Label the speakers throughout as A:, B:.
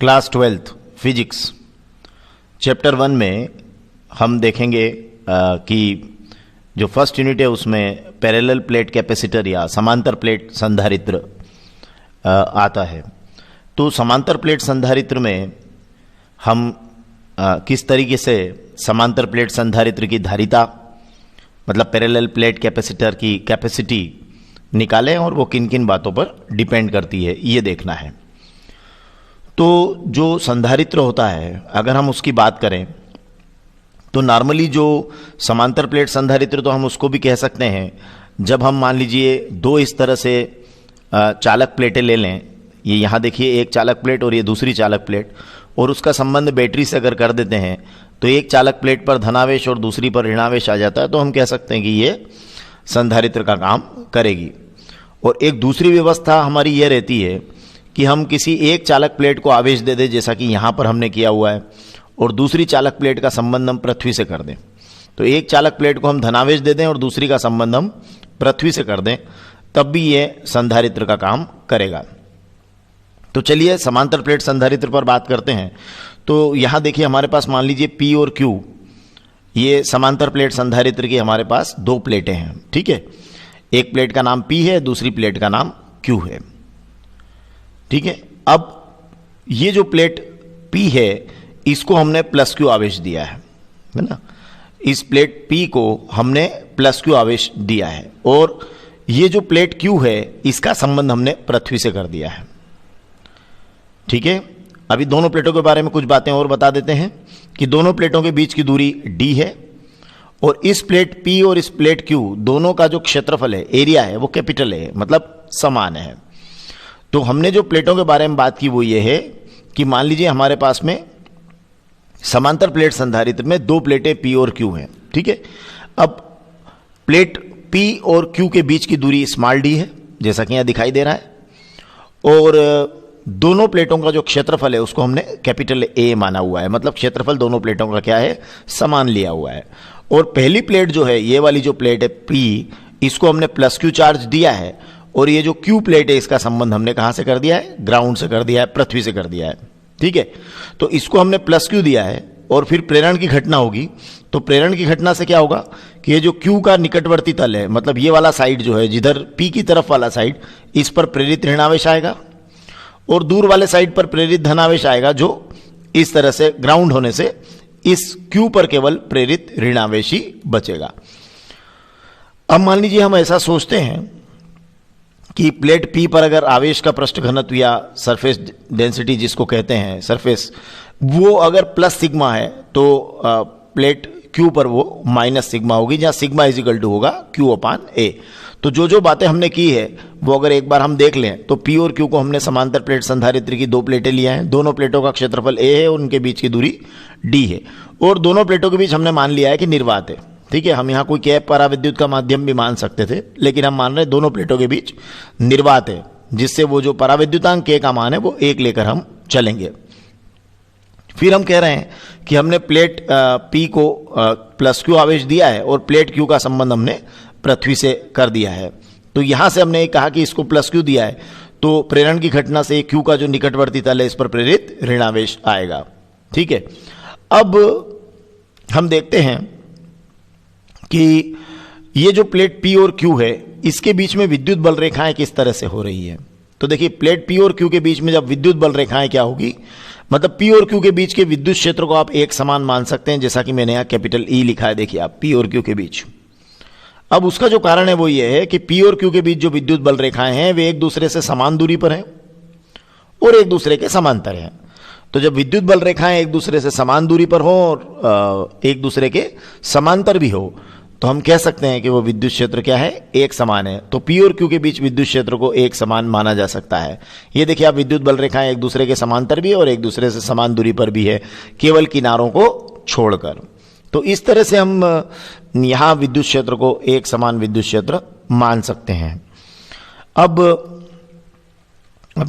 A: Class 12th physics chapter 1 में हम देखेंगे कि जो फर्स्ट यूनिट है उसमें पैरेलल प्लेट कैपेसिटर या समांतर प्लेट संधारित्र आता है। तो समांतर प्लेट संधारित्र में हम किस तरीके से समांतर प्लेट संधारित्र की धारिता मतलब पैरेलल प्लेट कैपेसिटर की कैपेसिटी निकालें और वो किन किन बातों पर डिपेंड करती है ये देखना है। तो जो संधारित्र होता है अगर हम उसकी बात करें तो नॉर्मली जो समांतर प्लेट संधारित्र तो हम उसको भी कह सकते हैं जब हम मान लीजिए दो इस तरह से चालक प्लेटें ले लें, ये यहाँ देखिए एक चालक प्लेट और ये दूसरी चालक प्लेट, और उसका संबंध बैटरी से अगर कर देते हैं तो एक चालक प्लेट पर धनावेश और दूसरी पर ऋणावेश आ जाता है, तो हम कह सकते हैं कि ये संधारित्र का काम करेगी। और एक दूसरी व्यवस्था हमारी ये रहती है कि हम किसी एक चालक प्लेट को आवेश दे दें जैसा कि यहाँ पर हमने किया हुआ है, और दूसरी चालक प्लेट का संबंध हम पृथ्वी से कर दें। तो एक चालक प्लेट को हम धनावेश दे दें और दूसरी का संबंध हम पृथ्वी से कर दें, तब भी ये संधारित्र का काम करेगा। तो चलिए समांतर प्लेट संधारित्र पर बात करते हैं। तो यहाँ देखिए हमारे पास मान लीजिए P और Q, ये समांतर प्लेट संधारित्र की हमारे पास दो प्लेटें हैं, ठीक है। एक प्लेट का नाम P है, दूसरी प्लेट का नाम Q है, ठीक है। अब ये जो प्लेट P है इसको हमने प्लस Q आवेश दिया है ना। इस प्लेट P को हमने प्लस Q आवेश दिया है, और ये जो प्लेट Q है इसका संबंध हमने पृथ्वी से कर दिया है, ठीक है। अभी दोनों प्लेटों के बारे में कुछ बातें और बता देते हैं कि दोनों प्लेटों के बीच की दूरी d है, और इस प्लेट P और इस प्लेट Q दोनों का जो क्षेत्रफल है, एरिया है, वो कैपिटल है, मतलब समान है। तो हमने जो प्लेटों के बारे में बात की वो ये है कि मान लीजिए हमारे पास में समांतर प्लेट संधारित्र में दो प्लेटें P और Q हैं, ठीक है। अब प्लेट P और Q के बीच की दूरी स्मॉल d है जैसा कि यहां दिखाई दे रहा है, और दोनों प्लेटों का जो क्षेत्रफल है उसको हमने कैपिटल A माना हुआ है, मतलब क्षेत्रफल दोनों प्लेटों का क्या है, समान लिया हुआ है। और पहली प्लेट जो है, ये वाली जो प्लेट है P, इसको हमने प्लस Q चार्ज दिया है, और ये जो Q प्लेट है इसका संबंध हमने कहां से कर दिया है, ग्राउंड से कर दिया है, पृथ्वी से कर दिया है, ठीक है। तो इसको हमने प्लस Q दिया है, और फिर प्रेरण की घटना होगी। तो प्रेरण की घटना से क्या होगा कि ये जो Q का निकटवर्ती तल है, मतलब ये वाला साइड जो है जिधर P की तरफ वाला साइड, इस पर प्रेरित ऋणावेश आएगा, और दूर वाले साइड पर प्रेरित धनावेश आएगा, जो इस तरह से ग्राउंड होने से इस Q पर केवल प्रेरित ऋणावेश ही बचेगा। अब मान लीजिए हम ऐसा सोचते हैं कि प्लेट P पर अगर आवेश का पृष्ठ घनत्व या सरफेस डेंसिटी जिसको कहते हैं सरफेस, वो अगर प्लस सिग्मा है तो प्लेट Q पर वो माइनस सिग्मा होगी, जहां सिग्मा इज इक्वल टू होगा Q अपान A। तो जो बातें हमने की है वो अगर एक बार हम देख लें तो P और Q को हमने समांतर प्लेट संधारित्र की दो प्लेटें लिया हैं, दोनों प्लेटों का क्षेत्रफल A है और उनके बीच की दूरी D है, और दोनों प्लेटों के बीच हमने मान लिया है कि निर्वात है, ठीक है। हम यहाँ कोई कैप पराविद्युत का माध्यम भी मान सकते थे, लेकिन हम मान रहे हैं दोनों प्लेटों के बीच निर्वात है, जिससे वो जो पराविद्युतांक K का मान है वो 1 लेकर हम चलेंगे। फिर हम कह रहे हैं कि हमने प्लेट P को प्लस Q आवेश दिया है और प्लेट Q का संबंध हमने पृथ्वी से कर दिया है। तो यहां से हमने कहा कि इसको प्लस Q दिया है, तो प्रेरण की घटना से Q का जो निकटवर्ती तल है इस पर प्रेरित ऋणावेश आएगा, ठीक है। अब हम देखते हैं कि ये जो प्लेट P और Q है इसके बीच में विद्युत बल रेखाएं किस तरह से हो रही है। तो देखिए प्लेट P और Q के बीच में जब विद्युत बल रेखाएं क्या होगी, मतलब P और Q के बीच के विद्युत क्षेत्र को आप एक समान मान सकते हैं, जैसा कि मैंने यहाँ कैपिटल E लिखा है, देखिए आप P और Q के बीच। अब उसका जो कारण है वो ये है कि P और Q के बीच जो विद्युत बल रेखाएं हैं वे एक दूसरे से समान दूरी पर हैं और एक दूसरे के समांतर हैं। तो जब विद्युत बल रेखाएं एक दूसरे से समान दूरी पर हो और एक दूसरे के समांतर भी हो, तो हम कह सकते हैं कि वो विद्युत क्षेत्र क्या है, एक समान है। तो P और Q के बीच विद्युत क्षेत्र को एक समान माना जा सकता है। ये देखिए आप विद्युत बल रेखाएं एक दूसरे के समांतर भी और एक दूसरे से समान दूरी पर भी है, केवल किनारों को छोड़कर। तो इस तरह से हम यहां विद्युत क्षेत्र को एक समान विद्युत क्षेत्र मान सकते हैं। अब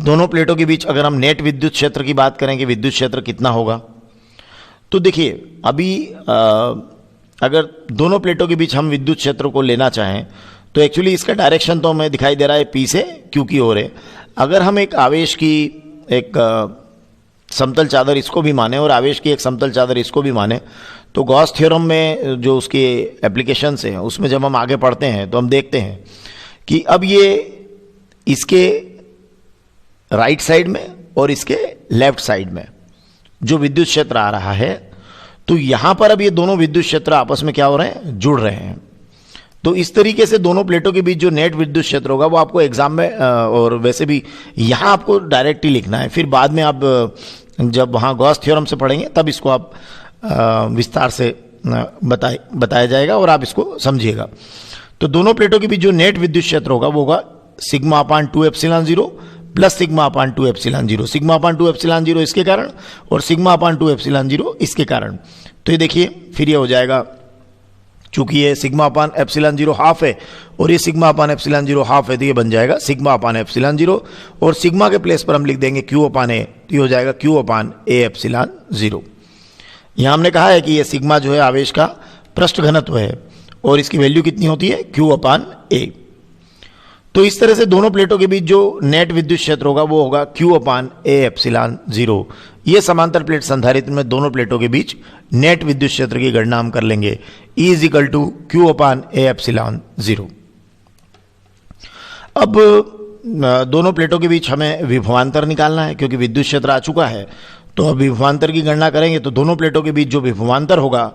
A: दोनों प्लेटों के बीच अगर हम नेट विद्युत क्षेत्र की बात करें कि विद्युत क्षेत्र कितना होगा, तो देखिए अभी अगर दोनों प्लेटों के बीच हम विद्युत क्षेत्र को लेना चाहें तो एक्चुअली इसका डायरेक्शन तो हमें दिखाई दे रहा है P से Q की ओर है। अगर हम एक आवेश की एक समतल चादर इसको भी माने और आवेश की एक समतल चादर इसको भी माने, तो गॉस थ्योरम में जो उसके एप्लीकेशंस हैं उसमें जब हम आगे पढ़ते हैं तो हम देखते हैं कि अब ये इसके राइट साइड में और इसके लेफ्ट साइड में जो विद्युत क्षेत्र आ रहा है, तो यहां पर अब ये दोनों विद्युत क्षेत्र आपस में क्या हो रहे हैं, जुड़ रहे हैं। तो इस तरीके से दोनों प्लेटों के बीच जो नेट विद्युत क्षेत्र होगा वो आपको एग्जाम में और वैसे भी यहां आपको डायरेक्टली लिखना है, फिर बाद में आप जब वहां गॉस थ्योरम से पढ़ेंगे तब इसको आप विस्तार से बताया जाएगा और आप इसको समझिएगा। तो दोनों प्लेटों के बीच जो नेट विद्युत क्षेत्र होगा वो होगा सिग्मा अपान 2 एप्सिलॉन 0 प्लस सिग्मा अपान 2 एप्सिलॉन 0, सिग्मा अपान 2 एप्सिलॉन 0 इसके कारण और सिग्मा अपान 2 एप्सिलॉन 0 इसके कारण। तो ये देखिए फिर ये हो जाएगा, चूंकि ये सिग्मा अपान एप्सिलॉन 0 हाफ है और ये सिग्मा अपान एप्सिलॉन 0 हाफ है, तो ये बन जाएगा सिग्मा अपान एप्सिलॉन 0 और सिग्मा के प्लेस पर हम लिख देंगे क्यू अपान ए, तो ये हो जाएगा क्यू अपान ए एप्सिलॉन 0। यहां हमने कहा है कि ये सिग्मा जो है आवेश का पृष्ठ घनत्व है और इसकी वैल्यू कितनी होती है, क्यू अपान ए। तो इस तरह से दोनों प्लेटों के बीच जो नेट विद्युत क्षेत्र होगा वो होगा क्यू अपान ए एप्सिलॉन 0। ये समांतर प्लेट संधारित्र में दोनों प्लेटों के बीच नेट विद्युत क्षेत्र की गणना हम कर लेंगे, E is equal to Q upon A epsilon 0। अब दोनों प्लेटों के बीच हमें विभवांतर निकालना है, क्योंकि विद्युत क्षेत्र आ चुका है। तो अब विभवांतर की गणना करेंगे तो दोनों प्लेटों के बीच जो विभवांतर होगा,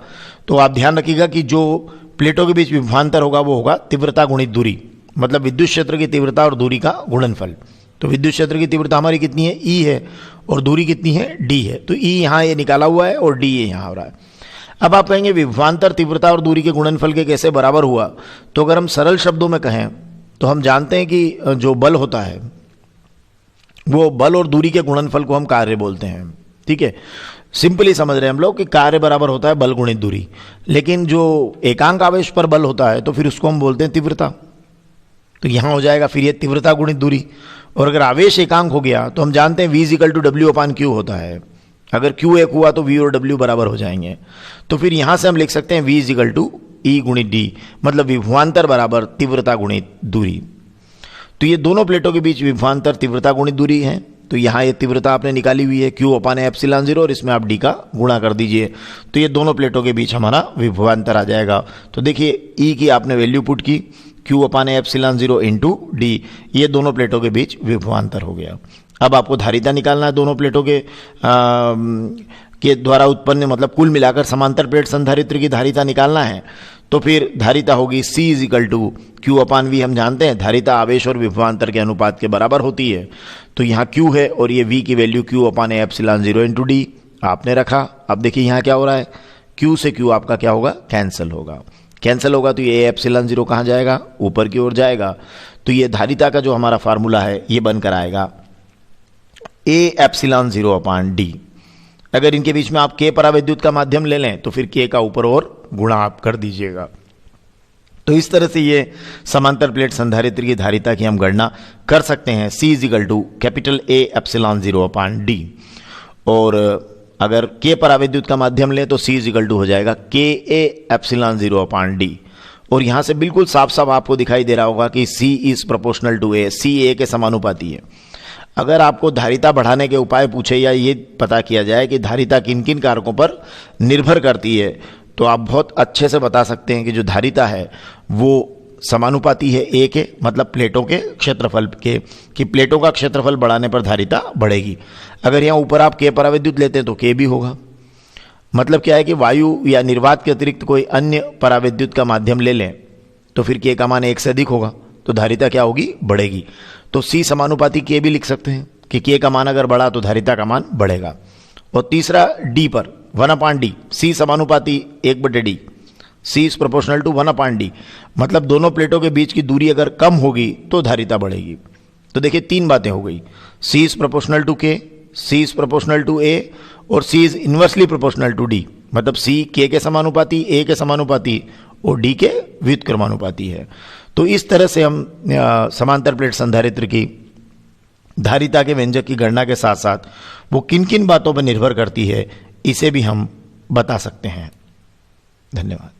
A: तो आप ध्यान रखिएगा कि जो प्लेटों के बीच विभवांतर होगा वो होगा तीव्रता गुणित दूरी, मतलब विद्युत क्षेत्र की तीव्रता और दूरी का गुणनफल। तो विद्युत क्षेत्र की तीव्रता हमारी कितनी है, E है, और दूरी कितनी है, D है। तो E यहाँ ये निकाला हुआ है और D ये यहाँ हो रहा है। अब आप कहेंगे विभवांतर तीव्रता और दूरी के गुणनफल के कैसे बराबर हुआ, तो अगर हम सरल शब्दों में कहें तो हम जानते हैं कि जो बल होता है वो बल और दूरी के गुणनफल को हम कार्य बोलते हैं। ठीक है, सिंपली समझ रहे हैं हम लोग कि कार्य बराबर होता है बल गुणित दूरी, लेकिन जो एकांक आवेश पर बल होता है तो फिर उसको हम बोलते हैं तीव्रता। तो यहां हो जाएगा फिर ये तीव्रता गुणित दूरी, और अगर आवेश एकांक हो गया तो हम जानते हैं V is equal to W upon Q होता है। अगर Q एक हुआ तो V और W बराबर हो जाएंगे। तो फिर यहां से हम लिख सकते हैं V is equal to E गुणित D, मतलब विभवांतर बराबर तीव्रता गुणित दूरी। तो ये दोनों प्लेटों के बीच विभवांतर तीव्रता गुणित दूरी है। तो यहाँ ये तीव्रता आपने निकाली हुई है Q अपान एप्सिलॉन 0 और इसमें आप D का गुणा कर दीजिए, तो ये दोनों प्लेटों के बीच हमारा विभवांतर आ जाएगा। तो देखिए E की आपने वैल्यू पुट की, Q अपान एप्सिलॉन 0 इंटू D, ये दोनों प्लेटों के बीच विभवांतर हो गया। अब आपको धारिता निकालना है दोनों प्लेटों के द्वारा उत्पन्न, मतलब कुल मिलाकर समांतर प्लेट संधारित्र की धारिता निकालना है। तो फिर धारिता होगी C is equal to Q upon V। हम जानते हैं धारिता आवेश और विभवांतर के अनुपात के बराबर होती है। तो यहाँ Q है और ये V की वैल्यू Q अपान एप्सिलॉन 0 इंटू D आपने रखा। अब देखिए यहाँ क्या हो रहा है, Q से Q आपका क्या होगा, कैंसिल होगा। कैंसिल होगा तो ये एप्सिलॉन 0 कहाँ जाएगा, ऊपर की ओर जाएगा। तो ये धारिता का जो हमारा फार्मूला है ये बनकर आएगा A एप्सिलॉन 0 अपान D। अगर इनके बीच में आप K परावैद्युत का माध्यम ले लें तो फिर K का ऊपर और गुणा आप कर दीजिएगा। तो इस तरह से ये समांतर प्लेट संधारित्र की धारिता की हम गणना कर सकते हैं, C is equal to capital A epsilon 0 upon D। और अगर K परावैद्युत का माध्यम लें तो C इज इक्वल टू हो जाएगा K A epsilon 0 upon D। और यहां से बिल्कुल साफ साफ आपको दिखाई दे रहा होगा कि C is proportional to A, C A के समानुपाती है। अगर आपको धारिता बढ़ाने के उपाय पूछे या ये पता किया जाए कि धारिता किन किन कारकों पर निर्भर करती है, तो आप बहुत अच्छे से बता सकते हैं कि जो धारिता है वो समानुपाती है A के, मतलब प्लेटों के क्षेत्रफल के, कि प्लेटों का क्षेत्रफल बढ़ाने पर धारिता बढ़ेगी। अगर यहाँ ऊपर आप K परावैद्युत लेते हैं तो K भी होगा। मतलब क्या है कि वायु या निर्वात के अतिरिक्त कोई अन्य परावैद्युत का माध्यम ले लें तो फिर K का मान 1 से अधिक होगा, तो धारिता क्या होगी, बढ़ेगी। तो C समानुपाती K भी लिख सकते हैं कि K का मान अगर बढ़ा तो धारिता का मान बढ़ेगा। और तीसरा D पर 1 अपान D, C समानुपाती 1/D, C is proportional to 1 upon D, मतलब दोनों प्लेटों के बीच की दूरी अगर कम होगी तो धारिता बढ़ेगी। तो देखिए तीन बातें हो गई, C is proportional to K, C is proportional to A और C is inversely proportional to D, मतलब C K के समानुपाती, A के समानुपाती और D के व्युत्क्रमानुपाती है। तो इस तरह से हम समांतर प्लेट संधारित्र की धारिता के व्यंजक की गणना के साथ साथ वो किन किन बातों पर निर्भर करती है इसे भी हम बता सकते हैं। धन्यवाद।